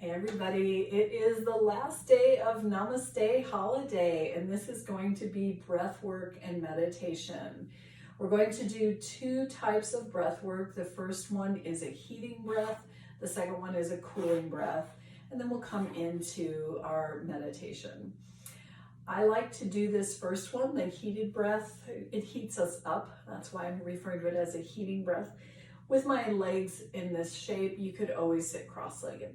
Hey everybody, it is the last day of Namaste holiday, and this is going to be breath work and meditation. We're going to do two types of breath work. The first one is a heating breath, the second one is a cooling breath, and then we'll come into our meditation. I like to do this first one, the heated breath. It heats us up. That's why I'm referring to it as a heating breath. With my legs in this shape, you could always sit cross-legged.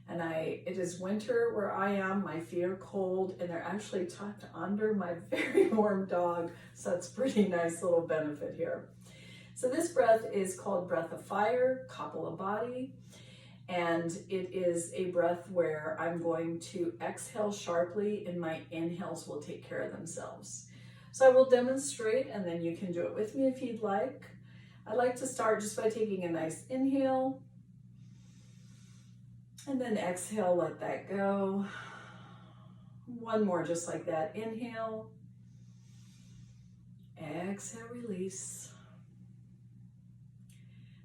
And it is winter where I am, my feet are cold, and they're actually tucked under my very warm dog, so that's a pretty nice little benefit here. So this breath is called breath of fire, Kapalabhati, and it is a breath where I'm going to exhale sharply and my inhales will take care of themselves. So I will demonstrate and then you can do it with me if you'd like. I'd like to start just by taking a nice inhale. And then exhale, let that go. One more just like that. Inhale. Exhale, release.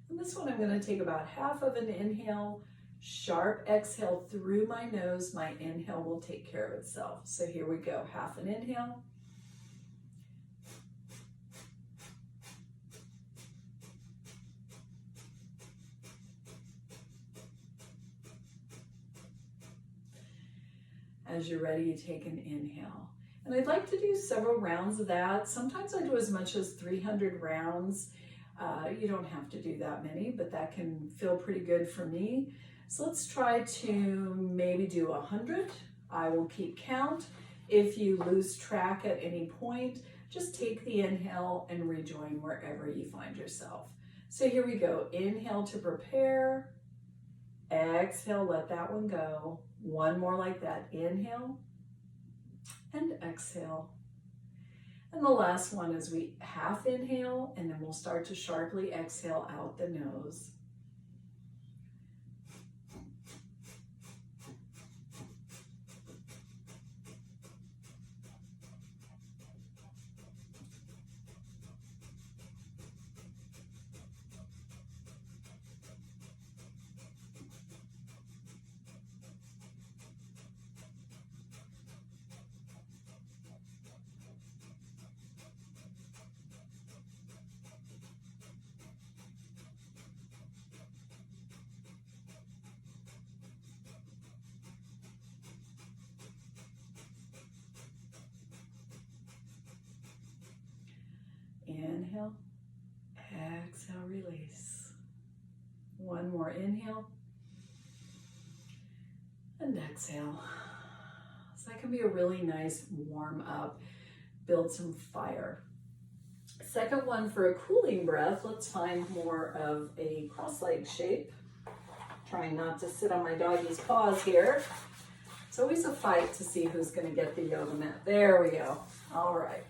And this one I'm going to take about half of an inhale. Sharp exhale through my nose. My inhale will take care of itself. So here we go. Half an inhale. As you're ready, you take an inhale. And I'd like to do several rounds of that. Sometimes I do as much as 300 rounds. You don't have to do that many, but that can feel pretty good for me. So let's try to maybe do 100. I will keep count. If you lose track at any point, just take the inhale and rejoin wherever you find yourself. So here we go. Inhale to prepare. Exhale, let that one go. One more like that. Inhale and exhale. And the last one is we half inhale and then we'll start to sharply exhale out the nose. Inhale, exhale, release. One more inhale and exhale. So that can be a really nice warm up, build some fire. Second one for a cooling breath, let's find more of a cross-legged shape. Trying not to sit on my doggy's paws here. It's always a fight to see who's going to get the yoga mat. There we go. All right.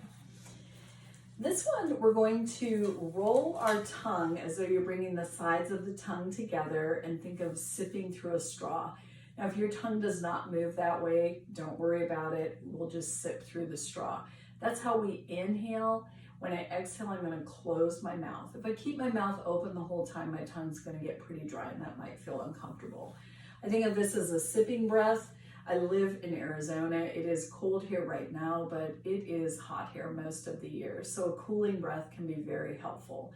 This one, we're going to roll our tongue as though you're bringing the sides of the tongue together and think of sipping through a straw. Now, if your tongue does not move that way, don't worry about it. We'll just sip through the straw. That's how we inhale. When I exhale, I'm going to close my mouth. If I keep my mouth open the whole time, my tongue's going to get pretty dry and that might feel uncomfortable. I think of this as a sipping breath. I live in Arizona. It is cold here right now, but it is hot here most of the year. So a cooling breath can be very helpful.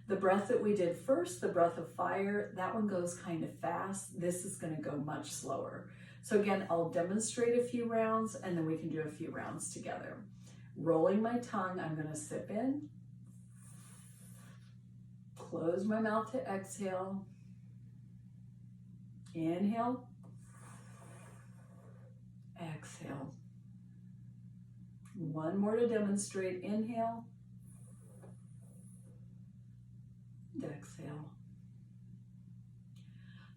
The breath that we did first, the breath of fire, that one goes kind of fast. This is going to go much slower. So again, I'll demonstrate a few rounds and then we can do a few rounds together. Rolling my tongue, I'm going to sip in. Close my mouth to exhale. Inhale. Exhale. One more to demonstrate. Inhale. And exhale.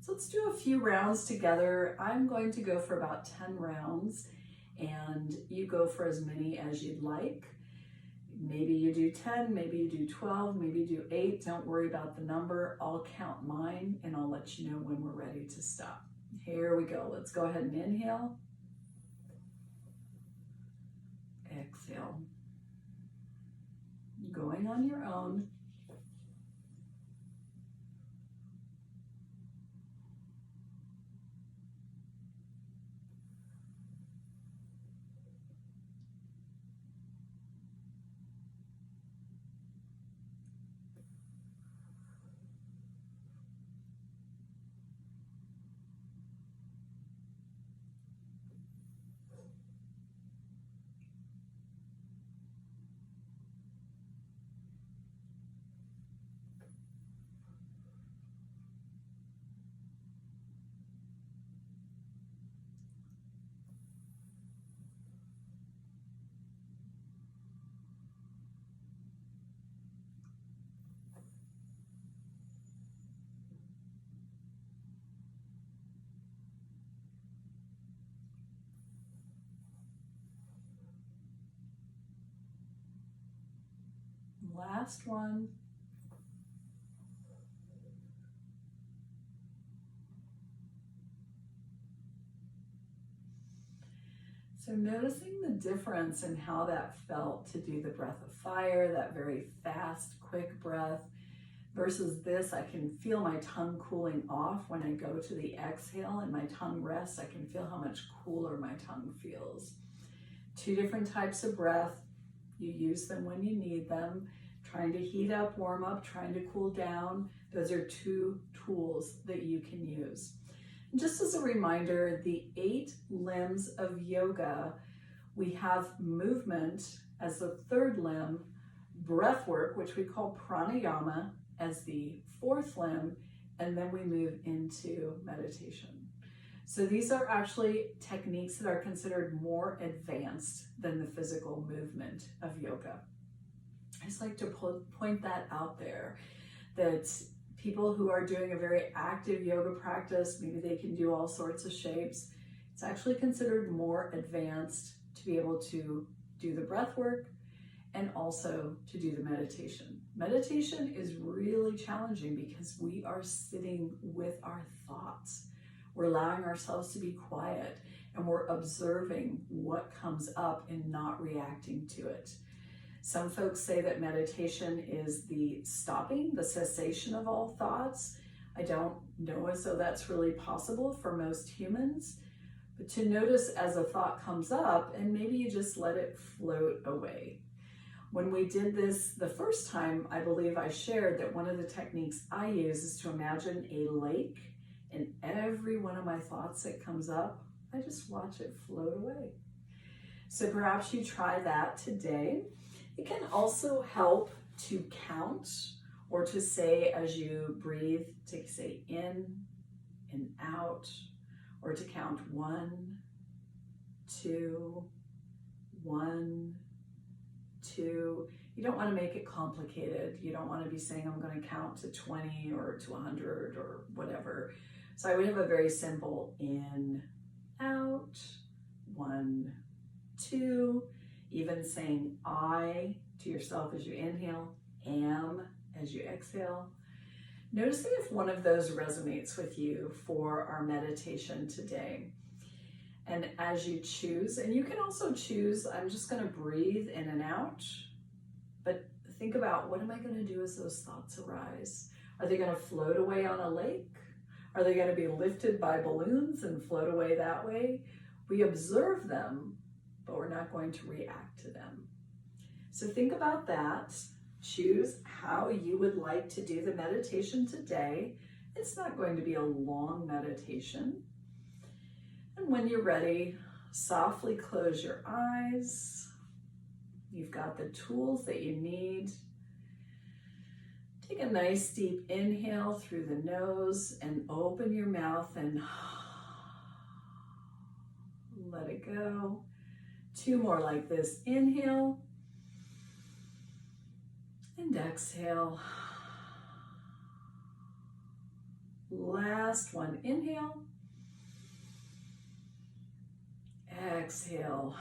So let's do a few rounds together. I'm going to go for about 10 rounds and you go for as many as you'd like. Maybe you do 10, maybe you do 12, maybe you do 8. Don't worry about the number. I'll count mine and I'll let you know when we're ready to stop. Here we go. Let's go ahead and inhale. Exhale. Going on your own. Last one. So noticing the difference in how that felt to do the breath of fire, that very fast, quick breath, versus this, I can feel my tongue cooling off when I go to the exhale and my tongue rests. I can feel how much cooler my tongue feels. Two different types of breath. You use them when you need them. Trying to heat up, warm up, trying to cool down. Those are two tools that you can use. And just as a reminder, the 8 limbs of yoga, we have movement as the 3rd limb, breathwork, which we call pranayama, as the 4th limb, and then we move into meditation. So these are actually techniques that are considered more advanced than the physical movement of yoga. I just like to point that out there, that people who are doing a very active yoga practice, maybe they can do all sorts of shapes. It's actually considered more advanced to be able to do the breath work and also to do the meditation. Meditation is really challenging because we are sitting with our thoughts. We're allowing ourselves to be quiet and we're observing what comes up and not reacting to it. Some folks say that meditation is the stopping, the cessation of all thoughts. I don't know as though that's really possible for most humans, but to notice as a thought comes up and maybe you just let it float away. When we did this the first time, I believe I shared that one of the techniques I use is to imagine a lake, and every one of my thoughts that comes up, I just watch it float away. So perhaps you try that today. It can also help to count or to say as you breathe, to say in and out, or to count 1, 2, 1, 2. You don't want to make it complicated. You don't want to be saying, I'm going to count to 20 or to 100 or whatever. So I would have a very simple in, out, 1, 2, even saying I to yourself as you inhale, am as you exhale. Noticing if one of those resonates with you for our meditation today. And as you choose, and you can also choose, I'm just going to breathe in and out, but think about, what am I going to do as those thoughts arise? Are they going to float away on a lake? Are they going to be lifted by balloons and float away that way? We observe them, but we're not going to react to them. So think about that. Choose how you would like to do the meditation today. It's not going to be a long meditation. And when you're ready, softly close your eyes. You've got the tools that you need. Take a nice deep inhale through the nose and open your mouth and let it go. 2 more like this. Inhale and exhale. Last one. Inhale. Exhale.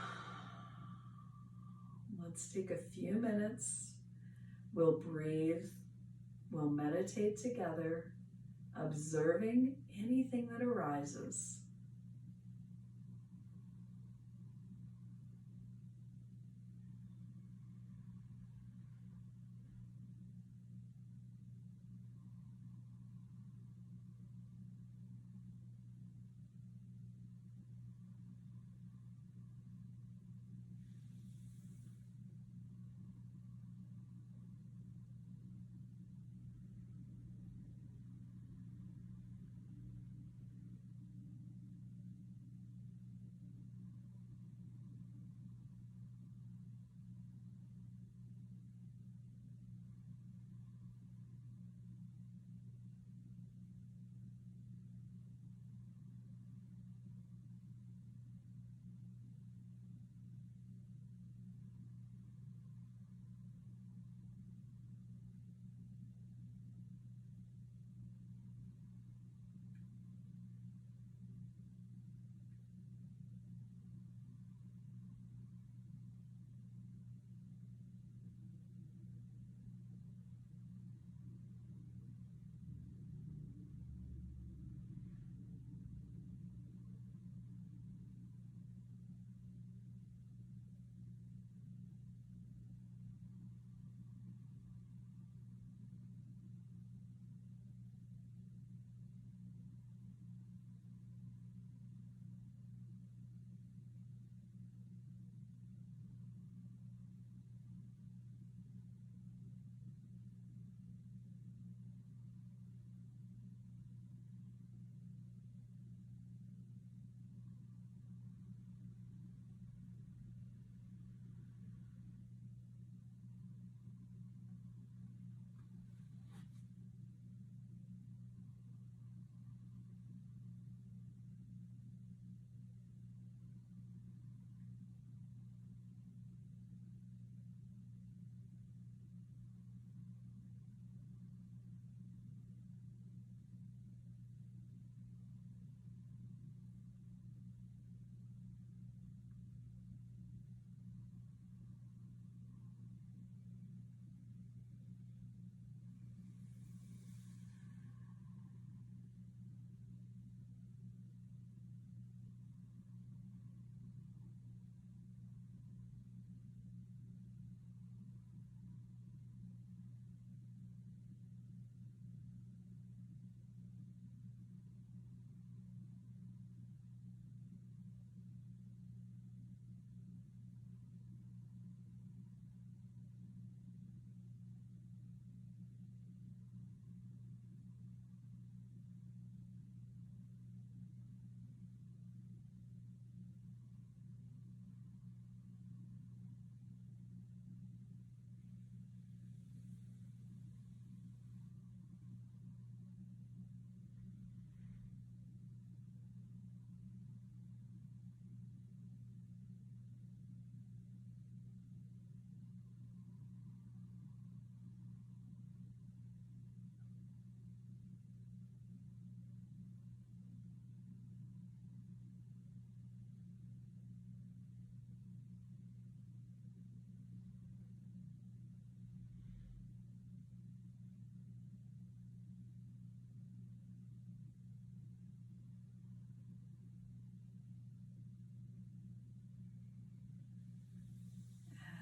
Let's take a few minutes. We'll breathe. We'll meditate together, observing anything that arises.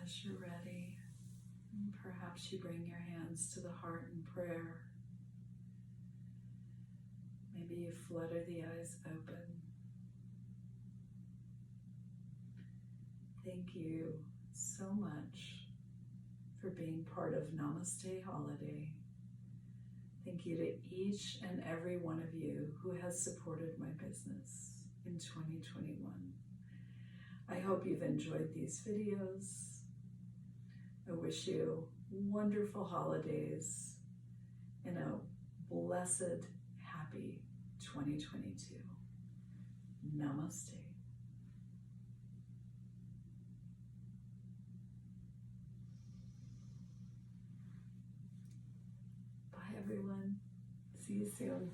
As you're ready, perhaps you bring your hands to the heart in prayer. Maybe you flutter the eyes open. Thank you so much for being part of Namaste Holiday. Thank you to each and every one of you who has supported my business in 2021. I hope you've enjoyed these videos. I wish you wonderful holidays and a blessed, happy 2022. Namaste. Bye, everyone. See you soon.